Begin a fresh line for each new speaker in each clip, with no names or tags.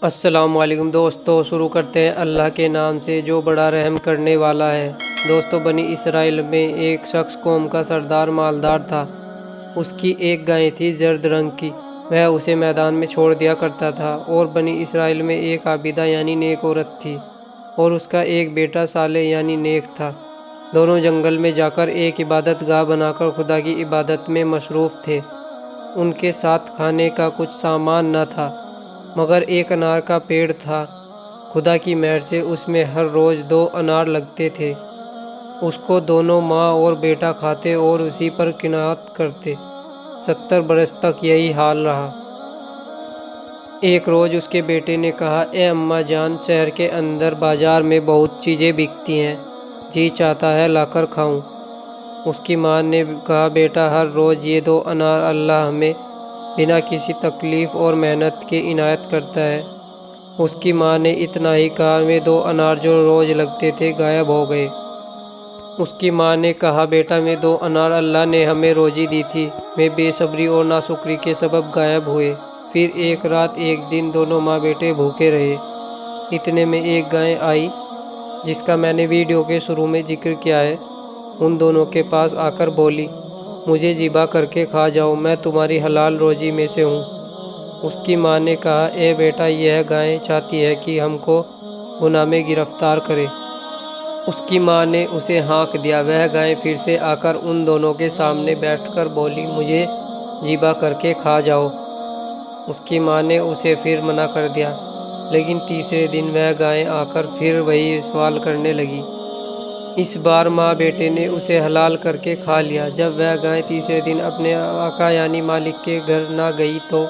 السلام علیکم دوستو، شروع کرتے ہیں اللہ کے نام سے جو بڑا رحم کرنے والا ہے۔ دوستو، بنی اسرائیل میں ایک شخص قوم کا سردار مالدار تھا۔ اس کی ایک گائے تھی زرد رنگ کی، وہ اسے میدان میں چھوڑ دیا کرتا تھا۔ اور بنی اسرائیل میں ایک عابدہ یعنی نیک عورت تھی، اور اس کا ایک بیٹا صالح یعنی نیک تھا۔ دونوں جنگل میں جا کر ایک عبادت گاہ بنا کر خدا کی عبادت میں مصروف تھے۔ ان کے ساتھ کھانے کا کچھ سامان نہ تھا، مگر ایک انار کا پیڑ تھا۔ خدا کی مہر سے اس میں ہر روز 2 انار لگتے تھے۔ اس کو دونوں ماں اور بیٹا کھاتے اور اسی پر قناعت کرتے۔ 70 برس تک یہی حال رہا۔ ایک روز اس کے بیٹے نے کہا، اے اماں جان، شہر کے اندر بازار میں بہت چیزیں بکتی ہیں، جی چاہتا ہے لا کر کھاؤں۔ اس کی ماں نے کہا، بیٹا، ہر روز یہ 2 انار اللہ ہمیں بنا کسی تکلیف اور محنت کے عنایت کرتا ہے۔ اس کی ماں نے اتنا ہی کہا، وہ 2 انار جو روز لگتے تھے غائب ہو گئے۔ اس کی ماں نے کہا، بیٹا، وہ 2 انار اللہ نے ہمیں روزی دی تھی، وہ بے صبری اور ناشکری کے سبب غائب ہوئے۔ پھر ایک رات ایک دن دونوں ماں بیٹے بھوکے رہے۔ اتنے میں ایک گائے آئی، جس کا میں نے ویڈیو کے شروع میں ذکر کیا ہے۔ ان دونوں کے پاس آ کر بولی، مجھے ذبح کر کے کھا جاؤ، میں تمہاری حلال روزی میں سے ہوں۔ اس کی ماں نے کہا، اے بیٹا، یہ گائے چاہتی ہے کہ ہم کو گناہ میں گرفتار کرے۔ اس کی ماں نے اسے ہانک دیا۔ وہ گائے پھر سے آ کر ان دونوں کے سامنے بیٹھ کر بولی، مجھے ذبح کر کے کھا جاؤ۔ اس کی ماں نے اسے پھر منع کر دیا، لیکن تیسرے دن وہ گائے آ کر پھر وہی سوال کرنے لگی۔ اس بار ماں بیٹے نے اسے حلال کر کے کھا لیا۔ جب وہ گائے تیسرے دن اپنے آقا یعنی مالک کے گھر نہ گئی تو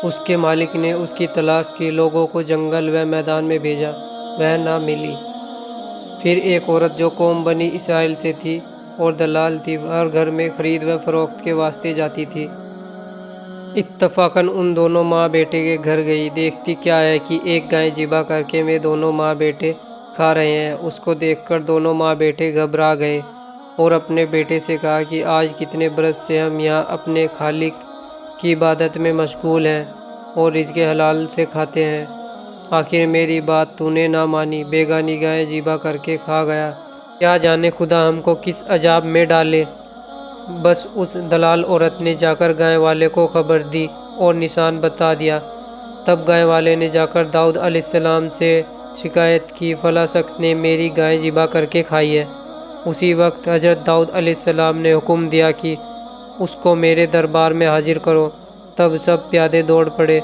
اس کے مالک نے اس کی تلاش کی، لوگوں کو جنگل و میدان میں بھیجا، وہ نہ ملی۔ پھر ایک عورت جو قوم بنی اسرائیل سے تھی اور دلال تھی، ہر گھر میں خرید و فروخت کے واسطے جاتی تھی، اتفاقاً ان دونوں ماں بیٹے کے گھر گئی۔ دیکھتی کیا ہے کہ ایک گائے ذبح کر کے وہ دونوں ماں بیٹے کھا رہے ہیں۔ اس کو دیکھ کر دونوں ماں بیٹے گھبرا گئے اور اپنے بیٹے سے کہا کہ آج کتنے برس سے ہم یہاں اپنے خالق کی عبادت میں مشغول ہیں اور رزق حلال سے کھاتے ہیں، آخر میری بات تو نے نہ مانی، بیگانی گائے ذبح کر کے کھا گیا۔ کیا جانے خدا ہم کو کس عذاب میں ڈالے۔ بس اس دلال عورت نے جا کر گائے والے کو خبر دی اور نشان بتا دیا۔ تب گائے والے نے جا کر داؤد علیہ السلام سے شکایت کی، فلاں شخص نے میری گائے ذبح کر کے کھائی ہے۔ اسی وقت حضرت داؤد علیہ السلام نے حکم دیا کہ اس کو میرے دربار میں حاضر کرو۔ تب سب پیادے دوڑ پڑے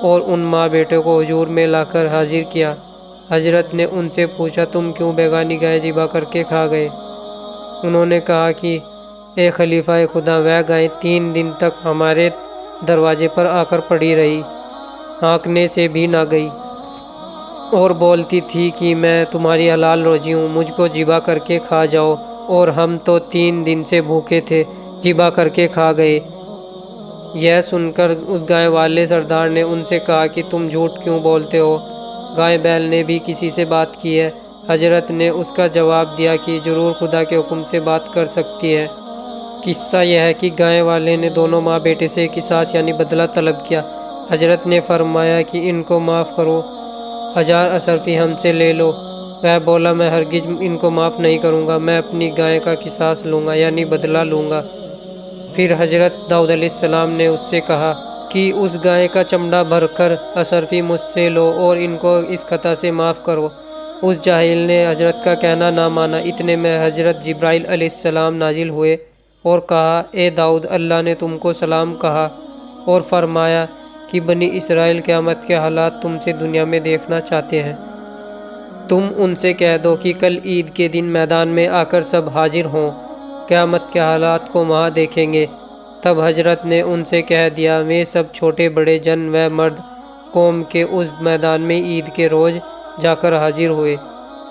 اور ان ماں بیٹوں کو حضور میں لا کر حاضر کیا۔ حضرت نے ان سے پوچھا، تم کیوں بیگانی گائے ذبح کر کے کھا گئے؟ انہوں نے کہا کہ اے خلیفہ خدا، وہ گائے 3 دن تک ہمارے دروازے پر آ کر پڑی رہی، ہانکنے سے بھی نہ گئی، اور بولتی تھی کہ میں تمہاری حلال روزی ہوں، مجھ کو ذبح کر کے کھا جاؤ، اور ہم تو 3 دن سے بھوکے تھے، ذبح کر کے کھا گئے۔ یہ سن کر اس گائے والے سردار نے ان سے کہا کہ تم جھوٹ کیوں بولتے ہو؟ گائے بیل نے بھی کسی سے بات کی ہے؟ حضرت نے اس کا جواب دیا کہ ضرور خدا کے حکم سے بات کر سکتی ہے۔ قصہ یہ ہے کہ گائے والے نے دونوں ماں بیٹے سے قصاص یعنی بدلہ طلب کیا۔ حضرت نے فرمایا کہ ان کو معاف کرو، 1000 اشرفی ہم سے لے لو۔ وہ بولا، میں ہرگز ان کو معاف نہیں کروں گا، میں اپنی گائے کا قصاص لوں گا یعنی بدلہ لوں گا۔ پھر حضرت داؤد علیہ السلام نے اس سے کہا کہ اس گائے کا چمڑا بھر کر اشرفی مجھ سے لو اور ان کو اس خطا سے معاف کرو۔ اس جاہل نے حضرت کا کہنا نہ مانا۔ اتنے میں حضرت جبرائیل علیہ السلام نازل ہوئے اور کہا، اے داؤد، اللہ نے تم کو سلام کہا اور فرمایا کہ بنی اسرائیل قیامت کے حالات تم سے دنیا میں دیکھنا چاہتے ہیں۔ تم ان سے کہہ دو کہ کل عید کے دن میدان میں آ کر سب حاضر ہوں، قیامت کے حالات کو وہاں دیکھیں گے۔ تب حضرت نے ان سے کہہ دیا، وہ سب چھوٹے بڑے جن و مرد قوم کے اس میدان میں عید کے روز جا کر حاضر ہوئے،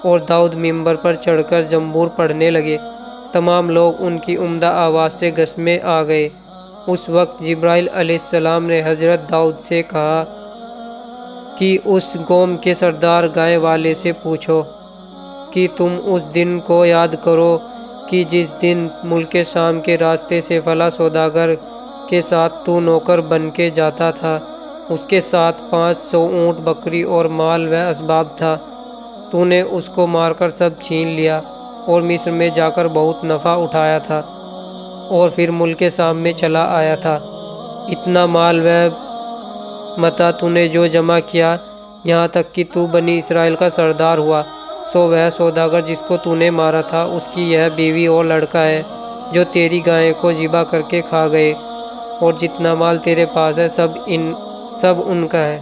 اور داؤد ممبر پر چڑھ کر زبور پڑھنے لگے۔ تمام لوگ ان کی عمدہ آواز سے گش میں آ گئے۔ اس وقت جبرائیل علیہ السلام نے حضرت داؤد سے کہا کہ اس قوم کے سردار گائے والے سے پوچھو کہ تم اس دن کو یاد کرو کہ جس دن ملک شام کے راستے سے فلاں سوداگر کے ساتھ تو نوکر بن کے جاتا تھا، اس کے ساتھ 500 اونٹ، بکری اور مال و اسباب تھا۔ تو نے اس کو مار کر سب چھین لیا اور مصر میں جا کر بہت نفع اٹھایا تھا اور پھر ملک کے سامنے چلا آیا تھا۔ اتنا مال و متاع تو نے جو جمع کیا، یہاں تک کہ تو بنی اسرائیل کا سردار ہوا، سو وہ سوداگر جس کو تو نے مارا تھا، اس کی یہ بیوی اور لڑکا ہے جو تیری گائے کو ذبح کر کے کھا گئے، اور جتنا مال تیرے پاس ہے سب ان کا ہے۔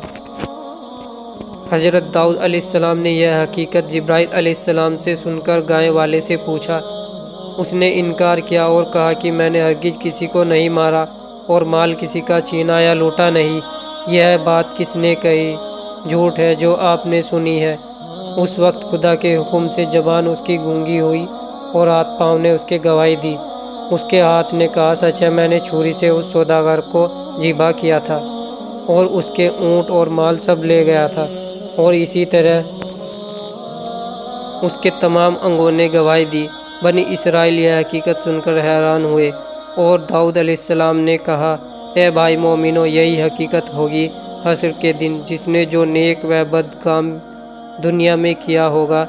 حضرت داؤد علیہ السلام نے یہ حقیقت جبرائیل علیہ السلام سے سن کر گائے والے سے پوچھا۔ اس نے انکار کیا اور کہا کہ میں نے ہرگز کسی کو نہیں مارا اور مال کسی کا چھینا یا لوٹا نہیں۔ یہ بات کس نے کہی؟ جھوٹ ہے جو آپ نے سنی ہے۔ اس وقت خدا کے حکم سے زبان اس کی گونگی ہوئی اور ہاتھ پاؤں نے اس کے گواہی دی۔ اس کے ہاتھ نے کہا، سچ ہے، میں نے چھری سے اس سوداگر کو ذبح کیا تھا اور اس کے اونٹ اور مال سب لے گیا تھا، اور اسی طرح اس کے تمام انگوں نے گواہی دی۔ بنی اسرائیل یہ حقیقت سن کر حیران ہوئے، اور داؤد علیہ السلام نے کہا، اے بھائی مومنو، یہی حقیقت ہوگی حشر کے دن۔ جس نے جو نیک و بد کام دنیا میں کیا ہوگا،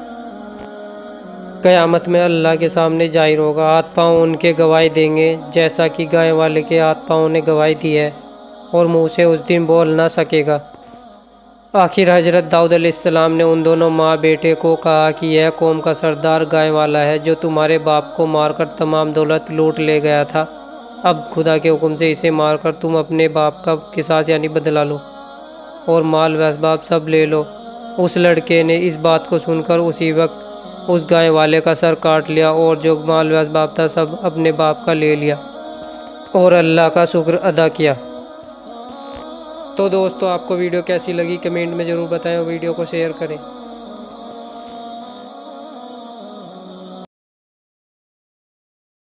قیامت میں اللہ کے سامنے ظاہر ہوگا۔ ہاتھ پاؤں ان کے گواہی دیں گے، جیسا کہ گائے والے کے ہاتھ پاؤں نے گواہی دی ہے، اور منہ سے اس دن بول نہ سکے گا۔ آخر حضرت داؤد علیہ السلام نے ان دونوں ماں بیٹے کو کہا کہ یہ قوم کا سردار گائے والا ہے جو تمہارے باپ کو مار کر تمام دولت لوٹ لے گیا تھا۔ اب خدا کے حکم سے اسے مار کر تم اپنے باپ کا قصاص یعنی بدلہ لو، اور مال و اسباب سب لے لو۔ اس لڑکے نے اس بات کو سن کر اسی وقت اس گائے والے کا سر کاٹ لیا، اور جو مال و اسباب تھا سب اپنے باپ کا لے لیا اور اللہ کا شکر ادا کیا۔ تو دوستو، آپ کو ویڈیو کیسی لگی کمنٹ میں ضرور بتائیں، اور ویڈیو کو شیئر کریں۔